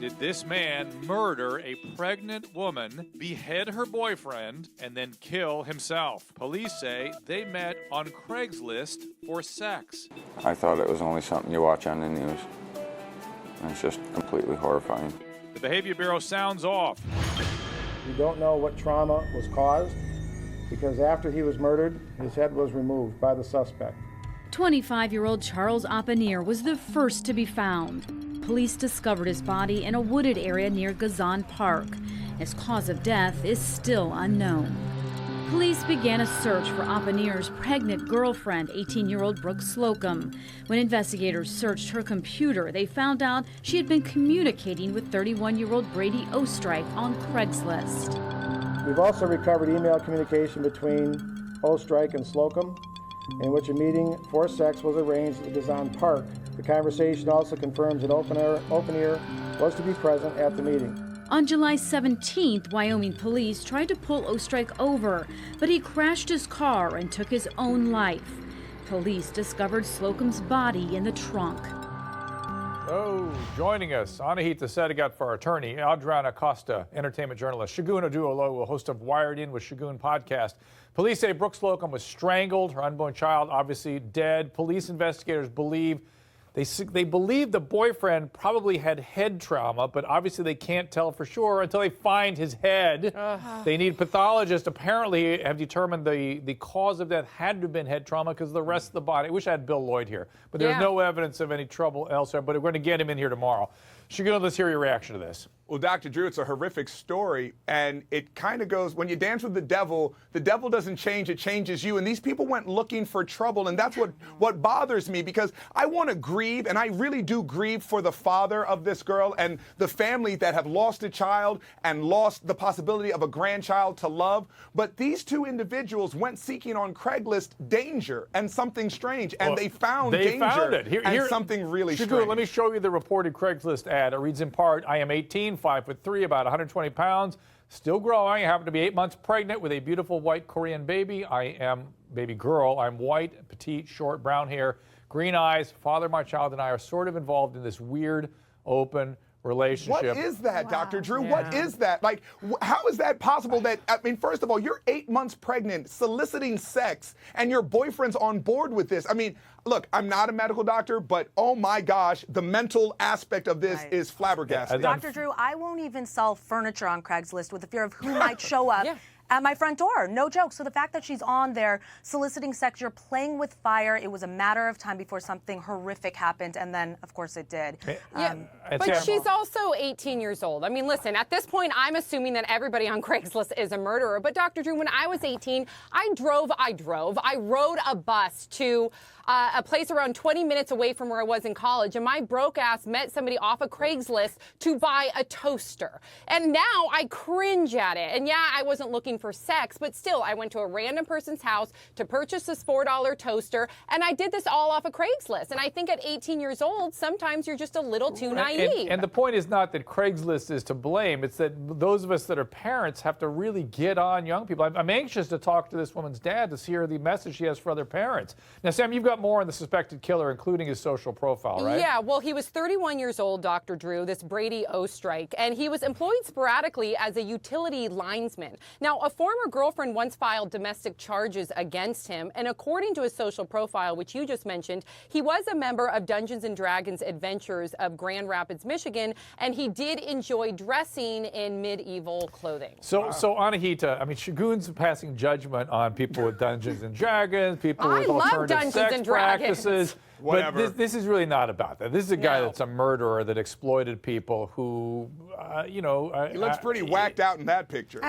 did this man murder a pregnant woman, behead her boyfriend, and then kill himself. Police say they met on Craigslist for sex. I thought it was only something you watch on the news. And it's just completely horrifying. The Behavior Bureau sounds off. We don't know what trauma was caused because after he was murdered, his head was removed by the suspect. 25-year-old Charles Oppenir was the first to be found. Police discovered his body in a wooded area near Gazan Park. His cause of death is still unknown. Police began a search for Oppenir's pregnant girlfriend, 18-year-old Brooke Slocum. When investigators searched her computer, they found out she had been communicating with 31-year-old Brady Ostrike on Craigslist. We've also recovered email communication between Ostrike and Slocum, in which a meeting for sex was arranged at the Gazan Park. The conversation also confirms that Oppenir was to be present at the meeting. On July 17th, Wyoming police tried to pull Ostrike over, but he crashed his car and took his own life. Police discovered Slocum's body in the trunk. Oh, joining us, Anahita Sadigat for our attorney, Adriana Costa, entertainment journalist, Shagun Aduolowo, host of Wired In with Shagun podcast. Police say Brooke Slocum was strangled, her unborn child obviously dead. Police investigators believe They believe the boyfriend probably had head trauma, but obviously they can't tell for sure until they find his head. They need pathologists apparently have determined the cause of death had to have been head trauma because the rest of the body. I wish I had Bill Lloyd here, but there's no evidence of any trouble elsewhere. But we're going to get him in here tomorrow. Shagun, let's hear your reaction to this. Well, Dr. Drew, it's a horrific story, and it kind of goes, when you dance with the devil doesn't change, it changes you. And these people went looking for trouble, and that's what bothers me, because I want to grieve, and I really do grieve for the father of this girl and the family that have lost a child and lost the possibility of a grandchild to love. But these two individuals went seeking on Craigslist danger and something strange, and they found danger and something really strange. Let me show you the reported Craigslist ad. It reads in part, I am 18, 5'3", about 120 pounds, still growing. I happen to be 8 months pregnant with a beautiful white Korean baby. I am baby girl. I'm white, petite, short, brown hair, green eyes. Father of my child and I are sort of involved in this weird, open relationship. What is that, Dr. Drew? Yeah. What is that? Like, how is that possible that, I mean, first of all, you're 8 months pregnant, soliciting sex, and your boyfriend's on board with this? I mean, look, I'm not a medical doctor, but oh my gosh, the mental aspect of this is flabbergasting. Dr. Drew, I won't even sell furniture on Craigslist with the fear of who might show up at my front door. No joke. So the fact that she's on there soliciting sex, you're playing with fire. It was a matter of time before something horrific happened, and then, of course, it did. But she's also 18 years old. I mean, listen, at this point, I'm assuming that everybody on Craigslist is a murderer. But Dr. Drew, when I was 18, I rode a bus to a place around 20 minutes away from where I was in college, and my broke ass met somebody off of Craigslist to buy a toaster. And now I cringe at it. And yeah, I wasn't looking for sex, but still, I went to a random person's house to purchase this $4 toaster, and I did this all off of Craigslist. And I think at 18 years old, sometimes you're just a little too naive. And the point is not that Craigslist is to blame. It's that those of us that are parents have to really get on young people. I'm anxious to talk to this woman's dad to hear the message she has for other parents. Now, Sam, you've got more on the suspected killer, including his social profile, right? Yeah, well, he was 31 years old, Dr. Drew, this Brady Ostrike, and he was employed sporadically as a utility linesman. Now, a former girlfriend once filed domestic charges against him, and according to his social profile, which you just mentioned, he was a member of Dungeons & Dragons Adventures of Grand Rapids, Michigan, and he did enjoy dressing in medieval clothing. So Anahita, I mean, Shagun's passing judgment on people with Dungeons & Dragons, people with alternative sex practices. Whatever. But this is really not about that. This is a guy that's a murderer that exploited people who, he looks pretty whacked out in that picture.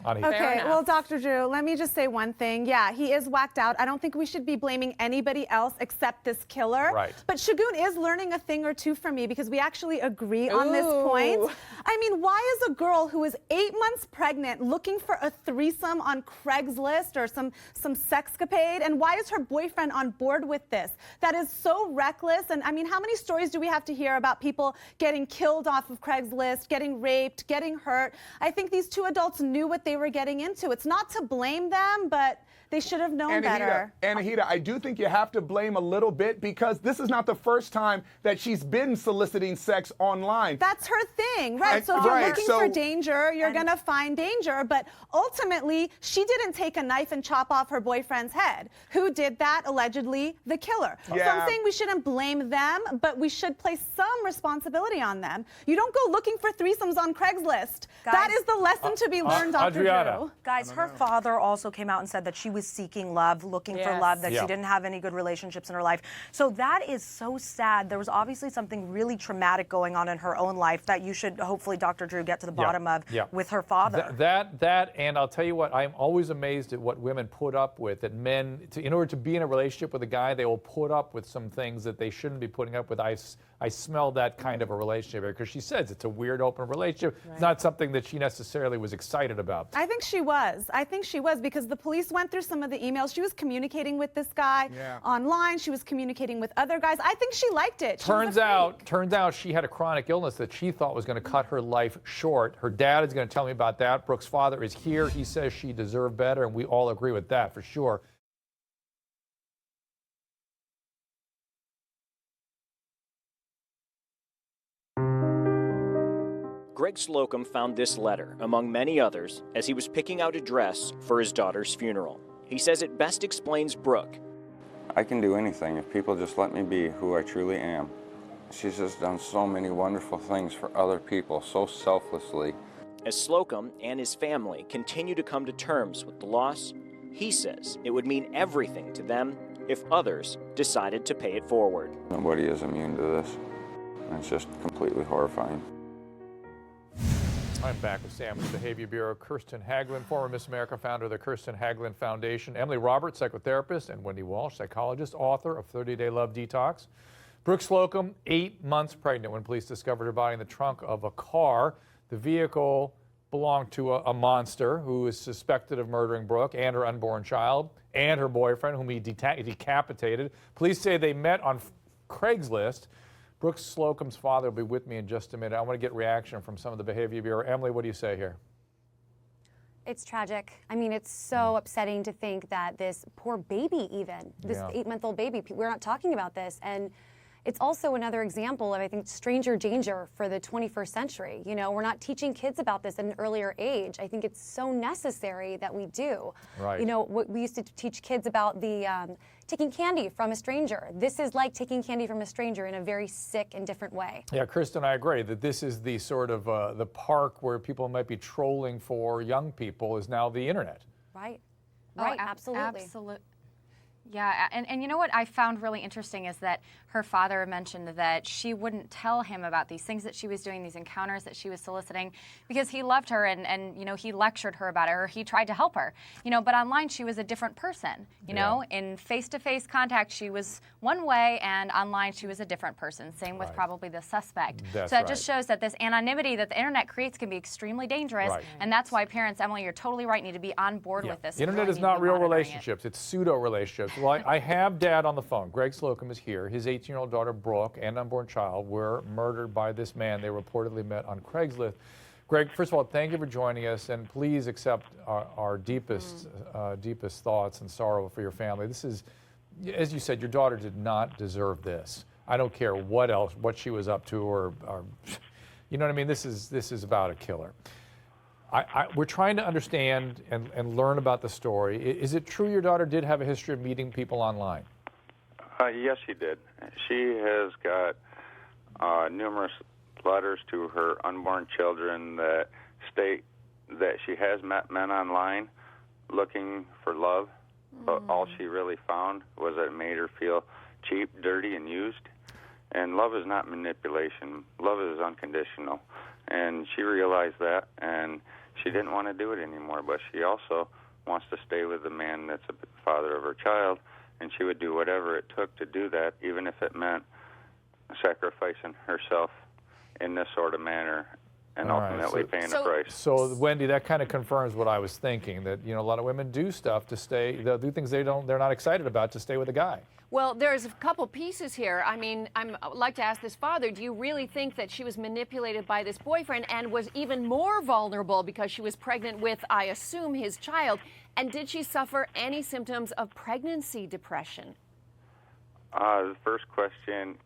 Okay, well, Dr. Drew, let me just say one thing. Yeah, he is whacked out. I don't think we should be blaming anybody else except this killer. Right. But Shagun is learning a thing or two from me because we actually agree on this point. I mean, why is a girl who is 8 months pregnant looking for a threesome on Craigslist or some sexcapade? And why is her boyfriend on board with this? That is so reckless. And I mean, how many stories do we have to hear about people getting killed off of Craigslist, getting raped, getting hurt? I think these two adults knew what they they were getting into. It's not to blame them, but they should have known better. Anahita, I do think you have to blame a little bit because this is not the first time that she's been soliciting sex online. That's her thing, right? So if you're looking for danger, you're going to find danger. But ultimately, she didn't take a knife and chop off her boyfriend's head. Who did that? Allegedly, the killer. Yeah. So I'm saying we shouldn't blame them, but we should place some responsibility on them. You don't go looking for threesomes on Craigslist. That is the lesson to be learned, Dr. Adriana. Drew. Guys, her father also came out and said that she was seeking love, looking for love, that she didn't have any good relationships in her life. So that is so sad. There was obviously something really traumatic going on in her own life that you should hopefully, Dr. Drew, get to the bottom of with her father. That, and I'll tell you what, I'm always amazed at what women put up with, that men, in order to be in a relationship with a guy, they will put up with some things that they shouldn't be putting up with. I smell that kind of a relationship here because she says it's a weird open relationship. It's not something that she necessarily was excited about. I think she was. I think she was because the police went through some of the emails. She was communicating with this guy online. She was communicating with other guys. I think she liked it. Turns out she had a chronic illness that she thought was going to cut her life short. Her dad is going to tell me about that. Brooke's father is here. He says she deserved better, and we all agree with that for sure. Greg Slocum found this letter, among many others, as he was picking out a dress for his daughter's funeral. He says it best explains Brooke. I can do anything if people just let me be who I truly am. She's just done so many wonderful things for other people, so selflessly. As Slocum and his family continue to come to terms with the loss, he says it would mean everything to them if others decided to pay it forward. Nobody is immune to this. It's just completely horrifying. I'm back with Sam with the Behavior Bureau, Kirsten Hagelin, former Miss America founder of the Kirsten Hagelin Foundation, Emily Roberts, psychotherapist, and Wendy Walsh, psychologist, author of 30-Day Love Detox. Brooke Slocum, 8 months pregnant when police discovered her body in the trunk of a car. The vehicle belonged to a monster who is suspected of murdering Brooke and her unborn child and her boyfriend, whom he decapitated. Police say they met on Craigslist. Brooke Slocum's father will be with me in just a minute. I want to get reaction from some of the Behavior Bureau. Emily, what do you say here? It's tragic. I mean, it's so upsetting to think that this poor baby even, this 8-month-old baby, we're not talking about this. And it's also another example of, I think, stranger danger for the 21st century. You know, we're not teaching kids about this at an earlier age. I think it's so necessary that we do. Right. You know, we used to teach kids about the taking candy from a stranger. This is like taking candy from a stranger in a very sick and different way. Yeah, Kristen, I agree that this is the sort of the park where people might be trolling for young people is now the internet. Right. Right, Absolutely. Yeah, and you know what I found really interesting is that her father mentioned that she wouldn't tell him about these things that she was doing, these encounters that she was soliciting, because he loved her and you know, he lectured her about it, or he tried to help her. You know, but online she was a different person. You know, in face-to-face contact she was one way, and online she was a different person. Same with probably the suspect. That's so that just shows that this anonymity that the internet creates can be extremely dangerous, and that's why parents, Emily, you're totally right, need to be on board with this. The internet is not real relationships, it's pseudo-relationships. Well, I have Dad on the phone. Greg Slocum is here. His 18-year-old daughter, Brooke, and unborn child were murdered by this man. They reportedly met on Craigslist. Greg, first of all, thank you for joining us, and please accept our deepest thoughts and sorrow for your family. This is, as you said, your daughter did not deserve this. I don't care what she was up to, or you know what I mean? This is about a killer. We're trying to understand and learn about the story. Is it true your daughter did have a history of meeting people online? Yes, she did. She has got numerous letters to her unborn children that state that she has met men online looking for love, but all she really found was that it made her feel cheap, dirty, and used. And love is not manipulation. Love is unconditional. And she realized that, and she didn't want to do it anymore, but she also wants to stay with the man that's the father of her child, and she would do whatever it took to do that, even if it meant sacrificing herself in this sort of manner and All right, ultimately paying the price. So, Wendy, that kind of confirms what I was thinking, that, a lot of women do stuff to stay, they'll do things they're not excited about to stay with a guy. Well, there's a couple pieces here. I mean, I'd like to ask this father, do you really think that she was manipulated by this boyfriend and was even more vulnerable because she was pregnant with, I assume, his child? And did she suffer any symptoms of pregnancy depression? The first question,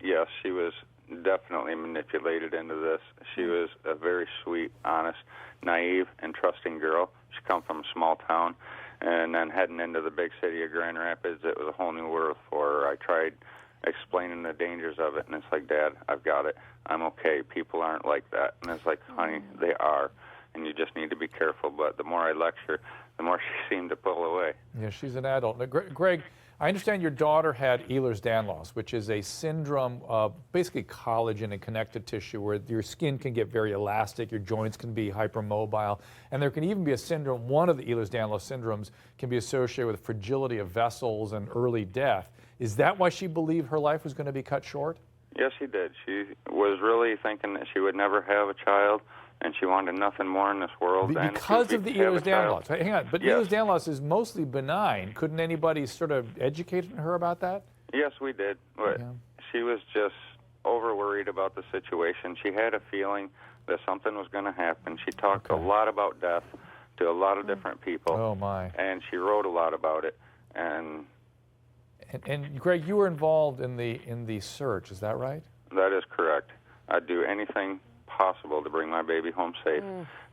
yes, she was definitely manipulated into this. She was a very sweet, honest, naive, and trusting girl. She come from a small town, and then heading into the big city of Grand Rapids, it was a whole new world for her. I tried explaining the dangers of it, and it's like, Dad, I've got it. I'm okay. People aren't like that. And it's like, honey, they are, and you just need to be careful. But the more I lecture, the more she seemed to pull away. Yeah, she's an adult. Now, Greg, I understand your daughter had Ehlers-Danlos, which is a syndrome of basically collagen and connective tissue where your skin can get very elastic, your joints can be hypermobile, and there can even be a syndrome, one of the Ehlers-Danlos syndromes can be associated with fragility of vessels and early death. Is that why she believed her life was going to be cut short? Yes, she did. She was really thinking that she would never have a child, and she wanted nothing more in this world. Because of the Ehlers-Danlos. Hang on, but Yes. Ehlers-Danlos is mostly benign. Couldn't anybody sort of educate her about that? Yes, we did. But she was just over-worried about the situation. She had a feeling that something was going to happen. She talked a lot about death to a lot of different people. Oh, my. And she wrote a lot about it. And Greg, you were involved in the search, is that right? That is correct. I'd do anything possible to bring my baby home safe.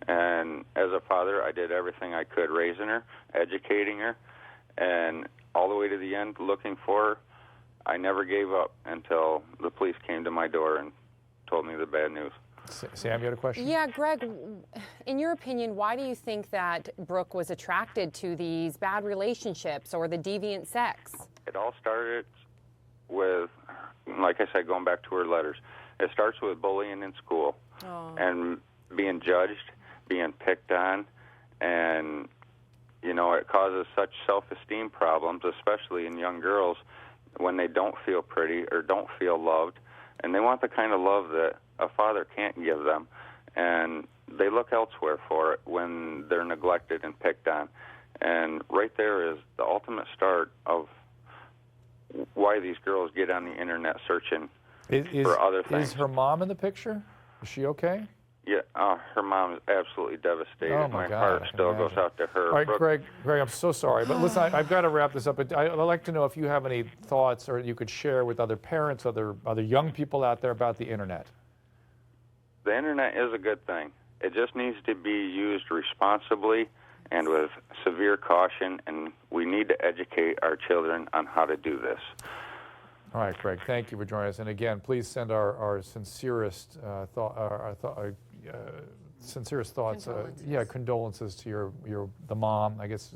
And as a father, I did everything I could, raising her, educating her, and all the way to the end, looking for her. I never gave up until the police came to my door and told me the bad news. Sam, you had a question? Yeah, Greg, in your opinion, why do you think that Brooke was attracted to these bad relationships or the deviant sex? It all started with, like I said, going back to her letters. It starts with bullying in school and being judged, being picked on, and, it causes such self-esteem problems, especially in young girls, when they don't feel pretty or don't feel loved, and they want the kind of love that a father can't give them, and they look elsewhere for it when they're neglected and picked on. And right there is the ultimate start of why these girls get on the internet searching for other things. Is her mom in the picture? Is she okay? Yeah, her mom is absolutely devastated. Oh my God, heart I can still goes imagine. out to her. All right, Greg, I'm so sorry, but listen, I've got to wrap this up. But I'd like to know if you have any thoughts or you could share with other parents, other young people out there about the internet. The internet is a good thing. It just needs to be used responsibly and with severe caution, and we need to educate our children on how to do this. All right, Greg, thank you for joining us. And again, please send our sincerest sincerest thoughts, condolences to the mom. I guess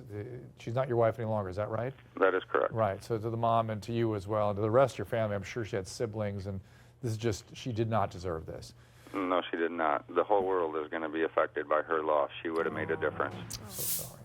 she's not your wife any longer, is that right? That is correct. Right, so to the mom and to you as well, and to the rest of your family. I'm sure she had siblings, and this is just, she did not deserve this. No, she did not. The whole world is going to be affected by her loss. She would have made a difference. I'm so sorry.